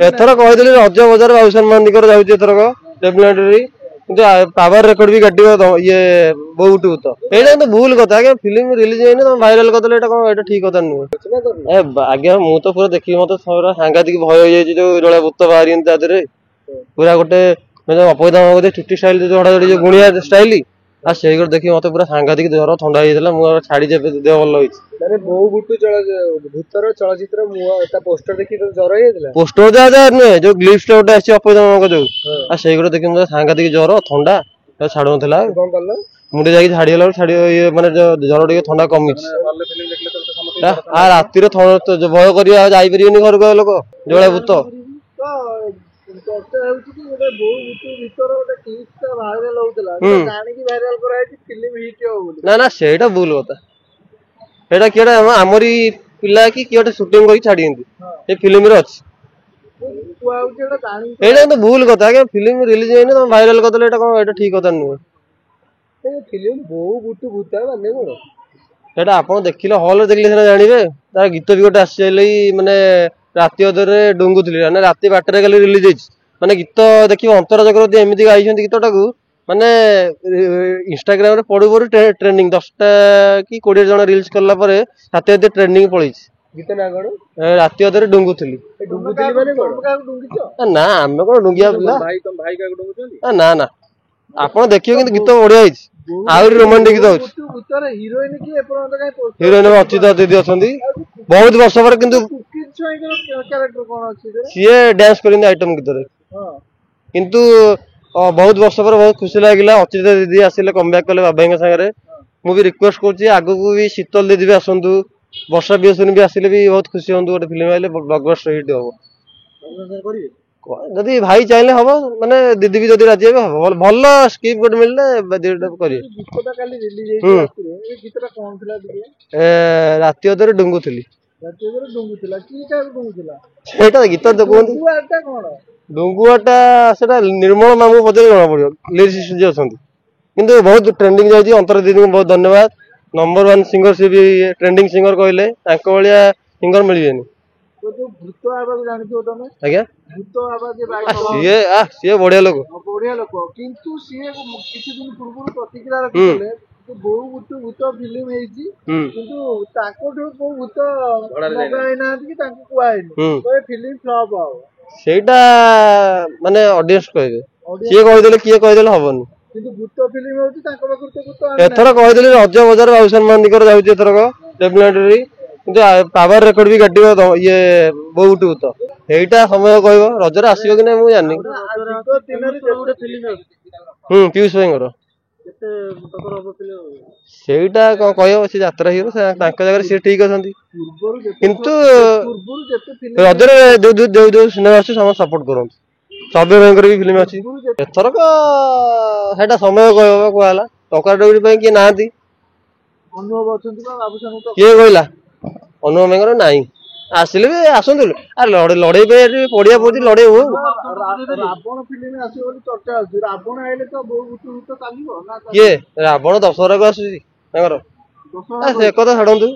एथर कहली रज बजार बाबूशान महांती जाऊँगी एथरक डेफिनेटली किंतु पावर रेकर्ड भी काटियो ये बहुत तो एटा तो भूल कथा आगे फिल्म रिलीज होनी तुम भाइराल करदे एटा कौन एटा ठीक कथा नुहे ए आगे मु तो पूरा देखी मत सांघातिक भय हो जाए जो जड़ा भूत बाहरी पूरा गोटे अपदाम चुटी स्टाइल जो गुणिया स्टाइल आ से देखी मत पूरा सांघातिक ज्वर थंडा हो छाड़ी देह भल होती बहु भूतर चलचित्र पोस्टर देखी ज्वर हो पोस्टर जहाँ जहाँ नुहे जो ग्लिप्स गोटे आसी अपदाम जो से देखी मत सांघातिक ज्वर थंडा छाड़ू ना मुझे जाकि छाड़ीगला छाड़ ये मैंने ज्वर टे थंडा कमी राति भय कर घर को लोक जड़ा भूत ना ना से भूल कथा सेटा किए आमरी पिला कि किए सुटिंग कर छाड़ी फिल्म अच्छी एटा तो भूल कथा आगे फिल्म रिलीज होनी तुम भाइराल करदे एटा कौन एटा ठीक कथा नुहे फिल्म बहु भूत माने कौन सेटा आप देखिले हॉल देखिले सीना जानवे तार गीत भी गोटे आसी माने राति अधर डुंगुली ना राति बाटर गली रिलीज माने गीत देखिए अंतर चक्रवर्ती एमती गाई गीतटा को माने इंस्टाग्राम रे पड़ू पड़ू ट्रेंडिंग 10टा कि 20 जन रिल्स कला राति अधे ट्रेंडिंग पड़ी गीत ना कौन राति अधर डुंगुली ना आम कौन डुंगिया पिला ना ना आप देखिए कि गीत बढ़िया आहरी रोमांटिक गीत हिरोइन अचिता दीदी अच्छा बहुत वर्ष पर किंतु सी डांस कर आइटम गीत किंतु बहुत वर्ष पर बहुत खुशी लगे अचिता दीदी आसिले कमबैक कले बाबा सागर मुझे रिक्वेस्ट कर आगु भी शीतल दीदी भी आसतु वर्षा बिहसुनी भी आसिले भी बहुत खुशी हूँ गोटे फिल्म आइले ब्लॉकबस्टर हिट हम जदि भाई चाहिए हम माने दीदी भी जदि राजी हम भल स्क्रिप्ट गोटे मिलले राति अधर डुंगुली गीत डुंगुआटा से निर्मल मामू पचार जना पड़ो लिरिसिस्ट अच्छा किंतु बहुत ट्रेंडिंग जाइए अंतर दीदी को बहुत धन्यवाद नंबर 1 सिंगर सी भी ट्रेंडिंग सिंगर कहले भाया सिंगर मिले आज्ञा सी बढ़िया लोक किंतु सी किछि दिन पूर्व प्रतिक्रिया रखिले बहु भूत फिल्म किंतु भूत फिल्म फ्लॉप सेटा माने ऑडियंस कहबे किए कहिदेले किए कहिदेले हबनी किंतु भूत फिल्म होती ताको बकुर तो भूत एथर कहिदेले रज बजार बाबूशान महांती जाउची एथरक डेफिनेटली किंतु पावर रेकर्ड भी काटियो ये बहुत तो एटा समय कहबो रजर आसीबो कि नै मु जानि पीयूष भाई सेटा कौन कह यात्रा हिरो जगह सी ठीक अच्छा किंतु रजरे जो सिनेमा अच्छे समस्त सपोर्ट कर सभ्य भाई भी फिल्म अच्छी एथरक सेटा समय कह कहला टका डोरी किए ना किए कहला अनुभव भाई ना आसिले भी आसतु लड़े पड़िया पड़ी लड़े हो किए रावण दशहरा को आस से कथा छाड़ू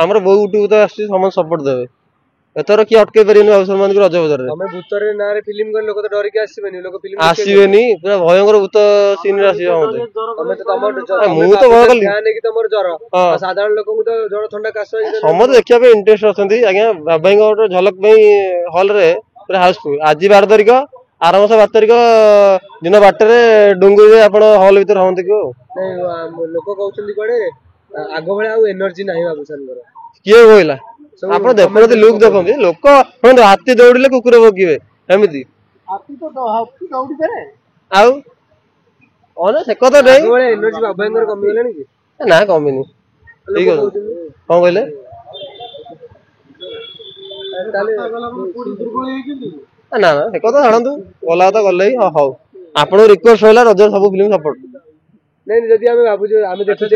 आमर बहुत भूत आस सपोर्ट देवे एथर किए अटके पारे बाबूशान महांती रज बजार आसबेनी पूरा भयंकर भूत सीन मु तो भय कली साधारण लोक समस्त देखा इंटरेस्ट अच्छा आज्ञा बाबा गोटे झलक हल रे पूरा हाउसफुल आज 12 तारिख आर मास 12 तारिख दिन बाटर डुंगुरी आप हल भर हम देखो लोक कहते कड़े आग भाया एनर्जी ना बाबूशान किए कहला आप देखते लुक देखते लोक हाथी दौड़े कुकुर भोगे एमती से कथा एनर्जी बाबा कमिगला ना कमिनी ठीक अच्छे कौन कहले ना ना से कथा छाड़ू गला तो गले हौ आप रिक्वेस्ट है रज सब फिल्म सपोर्ट नहीं जदि आमे बाबू आमे देखि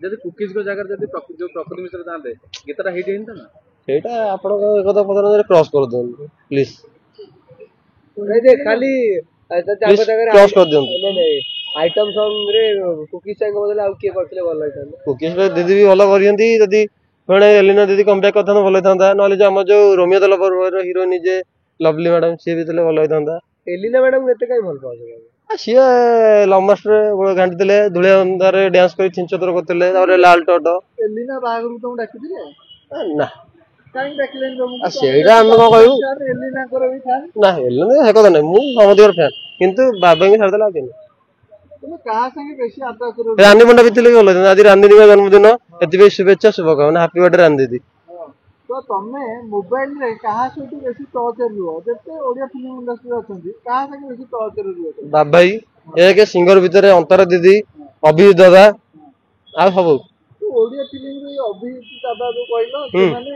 जदि कुकीज को जगह जदि जो प्रकृति मिश्र जाते गीतटा हिट हेन ना सेटा आपण कथा पदर क्रॉस कर देन प्लीज नहीं दे खाली जागो जगह क्रॉस कर देन नहीं नहीं आइटम सॉन्ग रे कुकीज संग बदले आ के करथिले भल होइतन कुकीज पे दीदी भी भल करियंती जदि फेणे एलिना दीदी कमबैक करथन भल होइतंदा नले जो हम जो रोमियो दल पर हीरोइन जे ଲଭଲି ମ୍ୟାଡାମ ସିଏ ବି ଥିଲେ ଭଲ ହେଇଥାନ୍ତା। ଏଲିନା ମ୍ୟାଡାମ ଏତେ କାଇଁ ଭଲ ପାଉଛ? ସିଏ ଲମାଷ୍ଟରେ ଘାଣ୍ଟିଥିଲେ, ଧୂଳିଆ ଅନ୍ଧାରରେ ଡ୍ୟାନ୍ସ କରି ଛିଞ୍ଚତ୍ର କରୁଥିଲେ, ତାପରେ ଲାଲ ଟଟ। ଏଲିନା ବାହାଘରକୁ ତମକୁ ଡାକିଥିଲେ? ନା କାହିଁକି ଡାକିଲେନି ତମକୁ? ସେଇଟା ଆମେ କଣ କହିବୁ? ଏଲିନାଙ୍କର ବି ଫ୍ୟାନ୍। ନା ହେଲେ ସେ କଥା ନାହିଁ, ମୁଁ ସମସ୍ତଙ୍କର ଫ୍ୟାନ୍, କିନ୍ତୁ ବାବାଙ୍କୁ ଛାଡ଼ିଦେଲେ ଆଉ କେହି। ତମେ କାହା ସାଙ୍ଗେ ବେଶୀ ଆଟାଚ୍ କର? ରାନୀ ପଣ୍ଡା ବି ଥିଲେ ବି ଭଲ ହେଇଥାନ୍ତା। ଆଜି ରାନୀ ଦିଦିଙ୍କ ଜନ୍ମଦିନ, ଏଥିପାଇଁ ଶୁଭେଚ୍ଛା ଶୁଭକାମନା, ହାପି ବାର୍ଥଡେ ରାନୀ ଦିଦି। ତ ତମେ ମୋବାଇଲରେ କାହା ସହିତ ବେଶୀ ଟଚରେ ରୁହ? ଯେତେ ଓଡିଆ ଫିଲ୍ମ ଇଣ୍ଡଷ୍ଟ୍ରିରେ ଅଛନ୍ତି କାହା ସାଙ୍ଗେ ବେଶୀ ଟଚରେ ରୁହ? ବାବାଇ ଏକ ସିଙ୍ଗର ଭିତରେ ଅନ୍ତରା ଦିଦି, ଅଭିଜିତ ଦାଦା, ଆଉ ସବୁ ଓଡିଆ ଫିଲ୍ମରେ ଅଭିଜିତ ଦାଦା ଯୋଉ କହିଲ, ସେମାନେ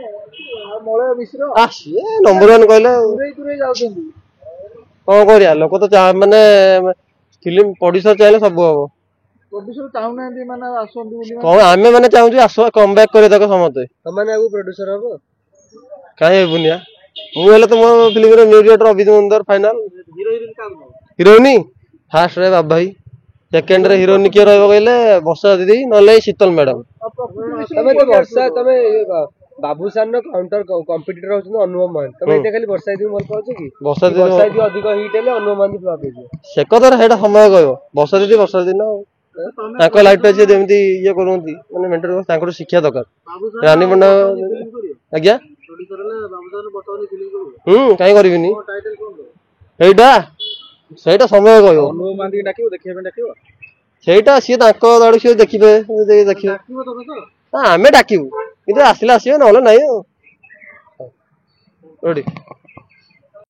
ମଳୟ ମିଶ୍ର ସିଏ ନମ୍ବର ୱାନ କହିଲେ। ଦୂରେଇ ଯାଉଛନ୍ତି। କଣ କରିବା, ଲୋକ ତ ମାନେ ଫିଲ୍ମ ପ୍ରଡ୍ୟୁସର ଚାହିଁଲେ ସବୁ ହବ। ପ୍ରଡ୍ୟୁସର ଚାହୁଁନାହାନ୍ତି ମାନେ ଆସନ୍ତୁ ବୋଲି? ଆମେ ମାନେ ଚାହୁଁଛୁ ଆସ କମ ବ୍ୟାକ୍ କରି ତାକୁ ସମସ୍ତେ। ତମେ ଆଗକୁ ପ୍ରଡ୍ୟୁସର ହବ? କାହିଁ ହେବୁନି? ମୁଁ ହେଲେ ତ ମୋ ଫିଲ୍ମରେ ମ୍ୟୁଜିକ୍ ଡାଇରେକ୍ଟର ଅଭିଜିତ ମନ୍ଦର ଫାଇନାଲ। ହିରୋଇନି ଫାର୍ଷ୍ଟରେ ବାବାଇ, ସେକେଣ୍ଡରେ ହିରୋଇନି କିଏ ରହିବ କହିଲେ ବର୍ଷା ଦିଦି, ନହେଲେ ଶୀତଲ ମ୍ୟାଡାମ। ତମେ ବାବୁସାନର କାଉଣ୍ଟର କମ୍ପିଟିଟର ହଉଛନ୍ତି ଅନୁଭବ ମହାନ୍ତି। ତମେ ଏତେ ଖାଲି ବର୍ଷା ଦିଦି ଭଲ ପାଉଛ କି? ବର୍ଷା ଦିଦି ଅଧିକ ହିଟ୍ ହେଲେ ଅନୁଭବ ମହାନ୍ତି ଫ୍ଲପ୍ ହେଇଯିବ। ସେ କଥା ସେଇଟା ସମୟ କହିବ। ବର୍ଷା ଦିଦି ଦିନ ତାଙ୍କ ଲାଇଫଟା ଯିଏ ଯେମିତି ଇଏ କରୁଛନ୍ତି, ମାନେ ମେଣ୍ଟେନ ତାଙ୍କଠୁ ଶିକ୍ଷା ଦରକାର। ରାନୀ ପଣ୍ଡା ଆଜ୍ଞା, କାହିଁ କରିବିନି? ସେଇଟା ସମୟ କହିବ। ଅନୁଭବ ମହାନ୍ତି ଡାକିବ, ଦେଖିବା ପାଇଁ ଡାକିବ? ସେଇଟା ସିଏ ତାଙ୍କ ଆଡୁ ସିଏ ଦେଖିବେ, ଦେଖିବେ। ଆମେ ଡାକିବୁ, କିନ୍ତୁ ଆସିଲେ ଆସିବେ, ନହେଲେ ନାହିଁ ଆଉ।